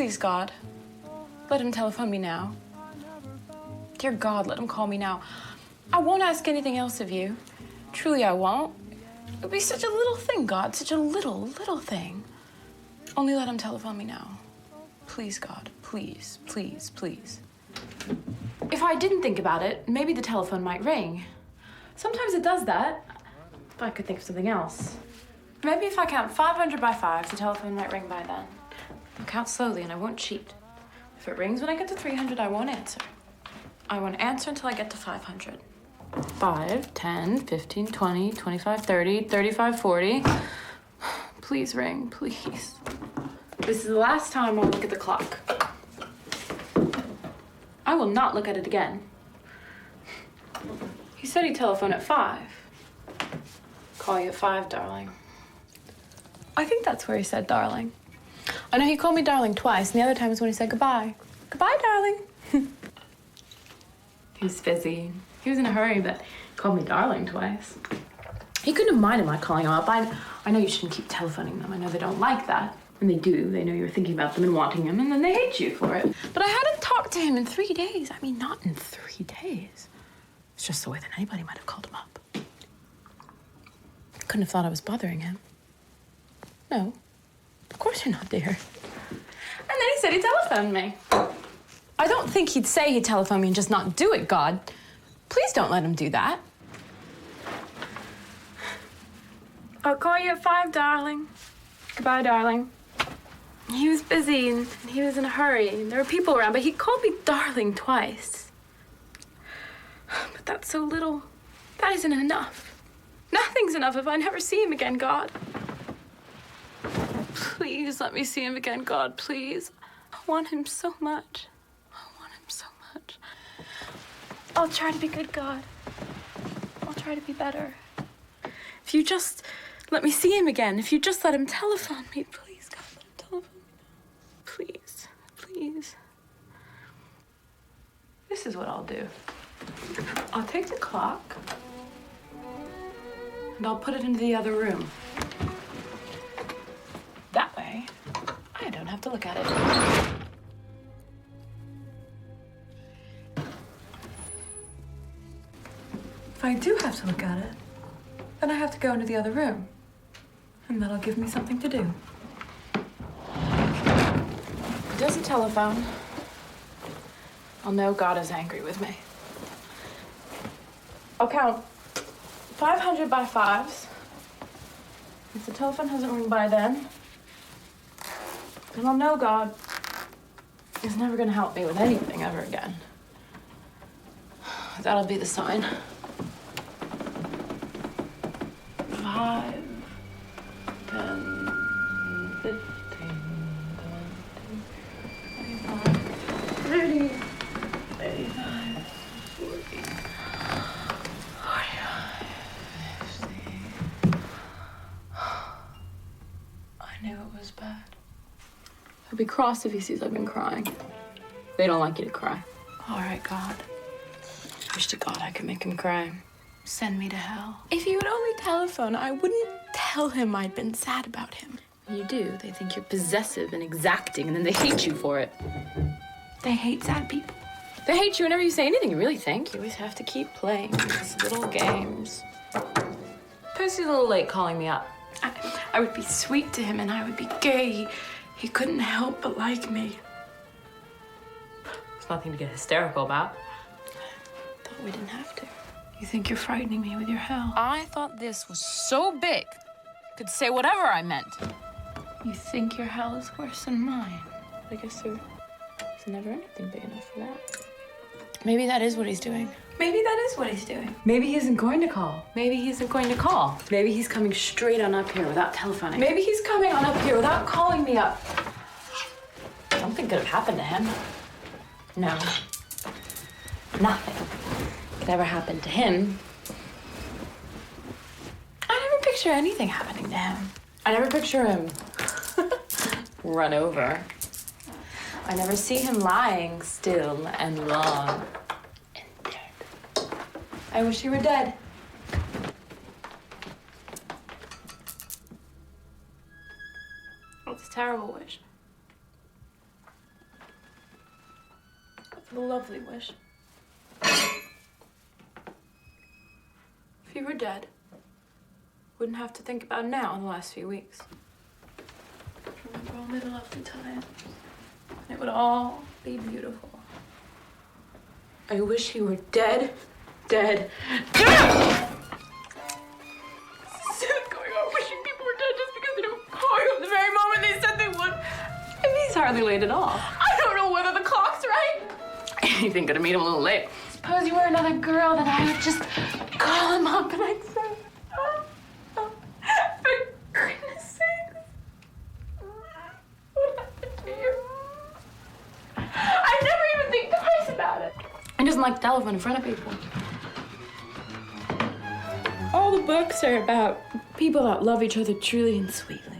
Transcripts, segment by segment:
Please, God, let him telephone me now. Dear God, let him call me now. I won't ask anything else of you. Truly, I won't. It would be such a little thing, God, such a little thing. Only let him telephone me now. Please, God, please, please, please. If I didn't think about it, maybe the telephone might ring. Sometimes it does that. But I could think of something else. Maybe if I count 500 by 5, the telephone might ring by then. I'll count slowly and I won't cheat. If it rings when I get to 300, I won't answer. I won't answer until I get to 500. 5, 10, 15, 20, 25, 30, 35, 40. Please ring, please. This is the last time I'll look at the clock. I will not look at it again. He said he'd telephone at 5. Call you at 5, darling. I think that's where he said darling. I know he called me darling twice, and the other time was when he said goodbye. Goodbye, darling. He was busy. He was in a hurry, but he called me darling twice. He couldn't have minded my calling him up. I know you shouldn't keep telephoning them. I know they don't like that. And they do. They know you're thinking about them and wanting him, and then they hate you for it. But I hadn't talked to him in 3 days. I mean, not in 3 days. It's just the way that anybody might have called him up. Couldn't have thought I was bothering him. No, of course you're not, dear. And then he said he'd telephone me. I don't think he'd say he'd telephone me and just not do it, God. Please don't let him do that. I'll call you at 5, darling. Goodbye, darling. He was busy and he was in a hurry and there were people around, but he called me darling twice. But that's so little. That isn't enough. Nothing's enough if I never see him again, God. Please let me see him again, God, please. I want him so much. I want him so much. I'll try to be good, God. I'll try to be better. If you just let me see him again, if you just let him telephone me, please, God, let him telephone me. Please, please. This is what I'll do. I'll take the clock and I'll put it into the other room. That way, I don't have to look at it. If I do have to look at it, then I have to go into the other room. And that'll give me something to do. If it doesn't telephone, I'll know God is angry with me. I'll count 500 by 5s. If the telephone hasn't rung by then I'll know God is never gonna help me with anything ever again. That'll be the sign. 5, 10, 15, 20, 25, 30, 35, 40, 45, 50. I knew it was bad. He'll be cross if he sees I've been crying. They don't like you to cry. All right, God. I wish to God I could make him cry. Send me to hell. If he would only telephone, I wouldn't tell him I'd been sad about him. You do. They think you're possessive and exacting, and then they hate you for it. They hate sad people. They hate you whenever you say anything you really think. You always have to keep playing these little games. Pussy's a little late calling me up. I would be sweet to him, and I would be gay. He couldn't help but like me. There's nothing to get hysterical about. I thought we didn't have to. You think you're frightening me with your hell? I thought this was so big, could say whatever I meant. You think your hell is worse than mine? I guess there's never anything big enough for that. Maybe that is what he's doing. Maybe that is what he's doing. Maybe he isn't going to call. Maybe he isn't going to call. Maybe he's coming straight on up here without telephoning. Maybe he's coming on up here without calling me up. Something could have happened to him. No. Nothing could ever happen to him. I never picture anything happening to him. I never picture him run over. I never see him lying still and long and dead. I wish he were dead. It's a terrible wish. The lovely wish. If you were dead, wouldn't have to think about now in the last few weeks. Remember only the lovely time. It would all be beautiful. I wish he were dead, dead, dead! Going on wishing people were dead just because they don't call you at the very moment they said they would. And he's hardly late at all. I don't know whether the clock's right. Anything could have made him a little late. Suppose you were another girl, then I would just call him up and I'd say, for goodness sake, what happened to you? I never even think twice about it. I just like telephone in front of people. All the books are about people that love each other truly and sweetly.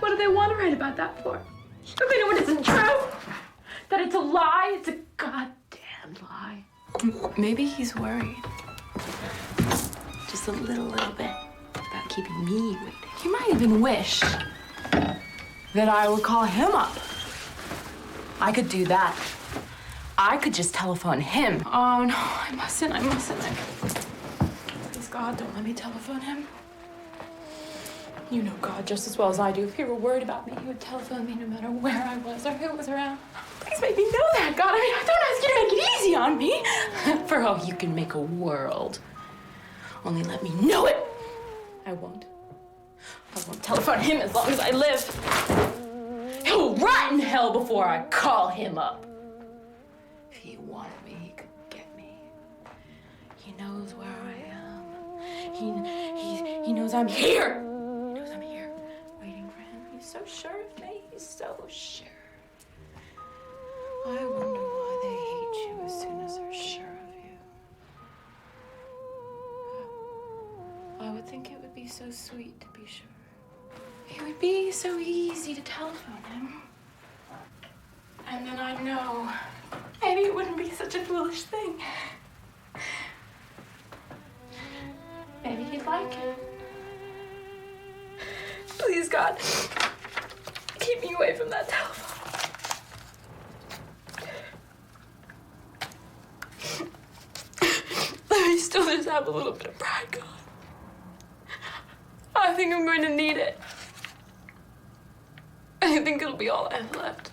What do they want to write about that for? If they know it isn't true, that it's a lie, it's a goddamn lie. Maybe he's worried. Just a little bit about keeping me waiting. He might even wish that I would call him up. I could do that. I could just telephone him. Oh no, I mustn't. Please God, don't let me telephone him. You know God just as well as I do. If he were worried about me, he would telephone me no matter where I was or who was around. Please make me know that, God. I mean, I don't ask you to make it easy on me. For all you can make a world. Only let me know it. I won't telephone him as long as I live. He'll rot in hell before I call him up. If he wanted me, he could get me. He knows where I am. He knows I'm here. Waiting for him. He's so sure of me. He's so sure. I wonder why they hate you as soon as they're sure of you. I would think it would be so sweet to be sure. It would be so easy to telephone him. And then I'd know. Maybe it wouldn't be such a foolish thing. Maybe he'd like it. Please, God, keep me away from that telephone. Let me still just have a little bit of pride, God. I think I'm going to need it. I think it'll be all I have left.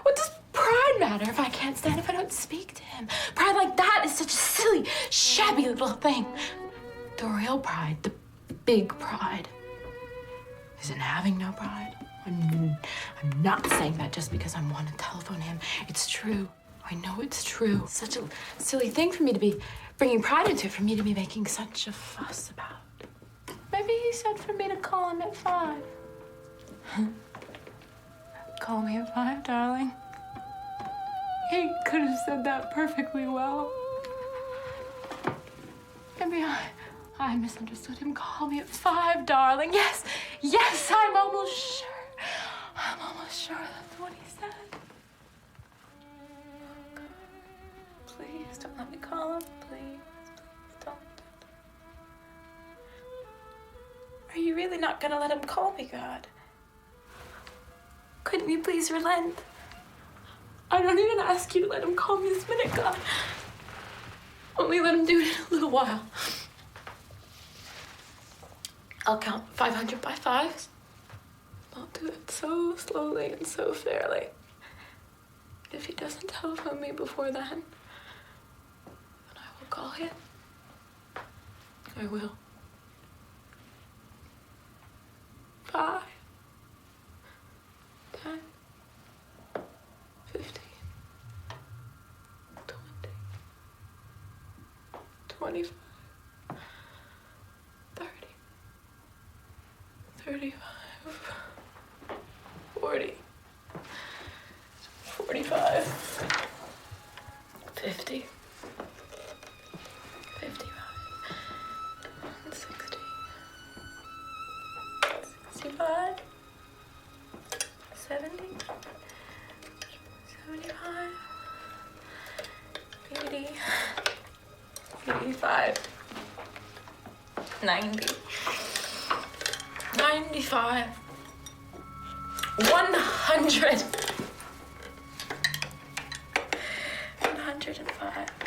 What does pride matter if I can't stand, if I don't speak to him? Pride like that is such a silly, shabby little thing. The real pride, the big pride, isn't having no pride. I'm not saying that just because I want to telephone him. It's true. I know it's true. It's such a silly thing for me to be bringing pride into it, for me to be making such a fuss about. Maybe he said for me to call him at 5. Call me at 5, darling. He could have said that perfectly well. Maybe I misunderstood him. Call me at 5, darling. Yes, I'm almost sure. I'm almost sure that's what he said. Oh, God. Please don't let me call him. Please don't. Are you really not gonna let him call me, God? Couldn't you please relent? I don't even ask you to let him call me this minute, God. Only let him do it in a little while. I'll count 500 by 5s. I'll do it so slowly and so fairly. If he doesn't telephone me before then I will call him. I will. 5, 10, 15, 20, 25, 30, 35, 40, 45, 50, 55, 60, 65, 70, 75, 80, 85, 90, 95, 100. Bye.